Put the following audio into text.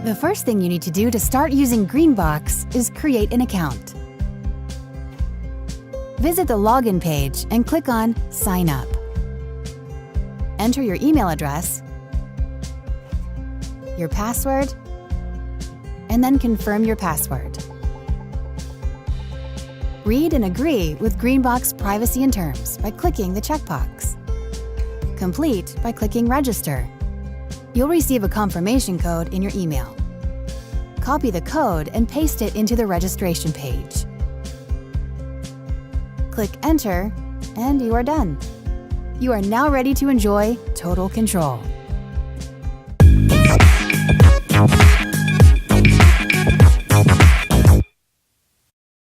The first thing you need to do to start using Greenbox is create an account. Visit the login page and click on Sign Up. Enter your email address, your password, and then confirm your password. Read and agree with Greenbox privacy and terms by clicking the checkbox. Complete by clicking Register. You'll receive a confirmation code in your email. Copy the code and paste it into the registration page. Click Enter, and you are done. You are now ready to enjoy total control.